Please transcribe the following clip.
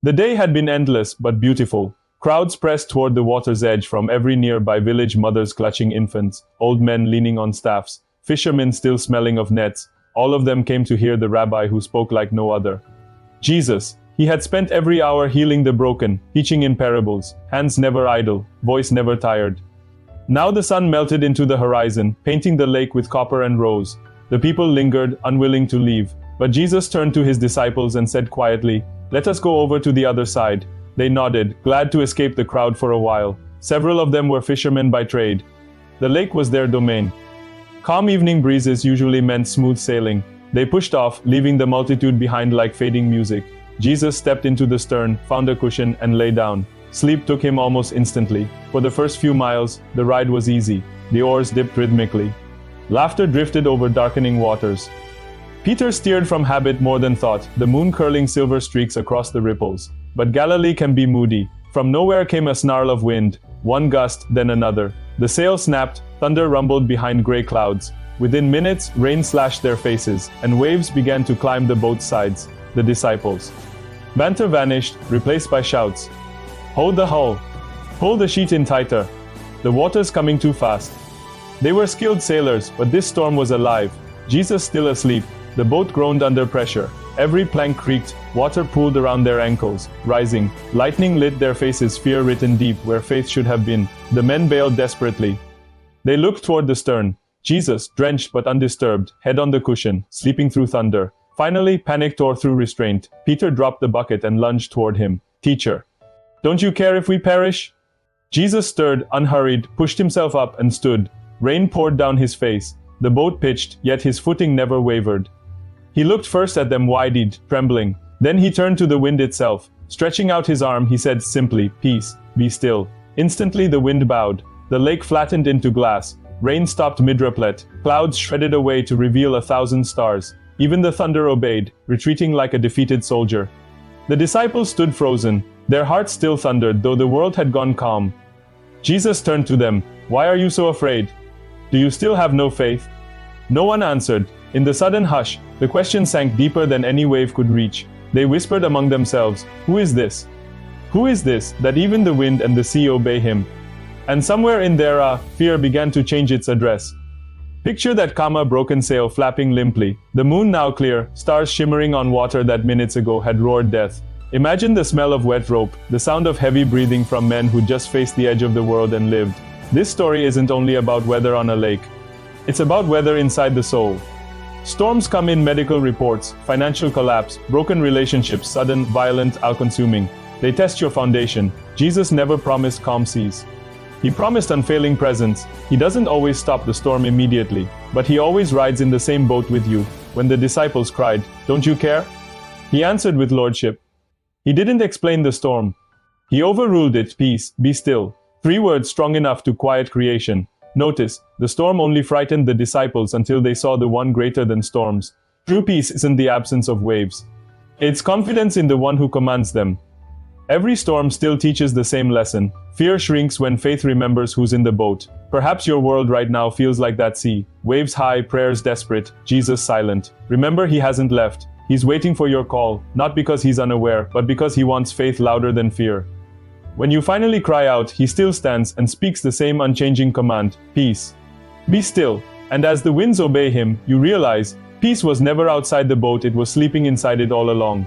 The day had been endless but beautiful. Crowds pressed toward the water's edge from every nearby village, mothers clutching infants, old men leaning on staffs, fishermen still smelling of nets. All of them came to hear the rabbi who spoke like no other. Jesus. He had spent every hour healing the broken, teaching in parables, hands never idle, voice never tired. Now the sun melted into the horizon, painting the lake with copper and rose. The people lingered, unwilling to leave. But Jesus turned to his disciples and said quietly, "Let us go over to the other side." They nodded, glad to escape the crowd for a while. Several of them were fishermen by trade. The lake was their domain. Calm evening breezes usually meant smooth sailing. They pushed off, leaving the multitude behind like fading music. Jesus stepped into the stern, found a cushion, and lay down. Sleep took him almost instantly. For the first few miles, the ride was easy. The oars dipped rhythmically. Laughter drifted over darkening waters. Peter steered from habit more than thought, the moon curling silver streaks across the ripples. But Galilee can be moody. From nowhere came a snarl of wind, one gust, then another. The sail snapped, thunder rumbled behind gray clouds. Within minutes, rain slashed their faces, and waves began to climb the boat's sides. The disciples. Banter vanished, replaced by shouts. "Hold the hull! Pull the sheet in tighter! The water's coming too fast!" They were skilled sailors, but this storm was alive. Jesus still asleep. The boat groaned under pressure. Every plank creaked, water pooled around their ankles, rising. Lightning lit their faces, fear written deep where faith should have been. The men bailed desperately. They looked toward the stern. Jesus, drenched but undisturbed, head on the cushion, sleeping through thunder. Finally, panic tore through restraint. Peter dropped the bucket and lunged toward him. "Teacher, don't you care if we perish?" Jesus stirred, unhurried, pushed himself up and stood. Rain poured down his face. The boat pitched, yet his footing never wavered. He looked first at them wide-eyed, trembling. Then he turned to the wind itself. Stretching out his arm, he said simply, "Peace, be still." Instantly the wind bowed. The lake flattened into glass. Rain stopped mid-replet. Clouds shredded away to reveal 1,000 stars. Even the thunder obeyed, retreating like a defeated soldier. The disciples stood frozen. Their hearts still thundered, though the world had gone calm. Jesus turned to them. "Why are you so afraid? Do you still have no faith?" No one answered. In the sudden hush, the question sank deeper than any wave could reach. They whispered among themselves, "Who is this? Who is this, that even the wind and the sea obey him?" And somewhere in there, fear began to change its address. Picture that calm, broken sail flapping limply, the moon now clear, stars shimmering on water that minutes ago had roared death. Imagine the smell of wet rope, the sound of heavy breathing from men who just faced the edge of the world and lived. This story isn't only about weather on a lake. It's about weather inside the soul. Storms come in medical reports, financial collapse, broken relationships, sudden, violent, all-consuming. They test your foundation. Jesus never promised calm seas. He promised unfailing presence. He doesn't always stop the storm immediately, but he always rides in the same boat with you. When the disciples cried, "Don't you care?" he answered with lordship. He didn't explain the storm. He overruled it. "Peace, be still." 3 words strong enough to quiet creation. Notice, the storm only frightened the disciples until they saw the one greater than storms. True peace isn't the absence of waves. It's confidence in the one who commands them. Every storm still teaches the same lesson. Fear shrinks when faith remembers who's in the boat. Perhaps your world right now feels like that sea. Waves high, prayers desperate, Jesus silent. Remember, he hasn't left. He's waiting for your call, not because he's unaware, but because he wants faith louder than fear. When you finally cry out, he still stands and speaks the same unchanging command, "Peace. Be still." And as the winds obey him, you realize, peace was never outside the boat, it was sleeping inside it all along.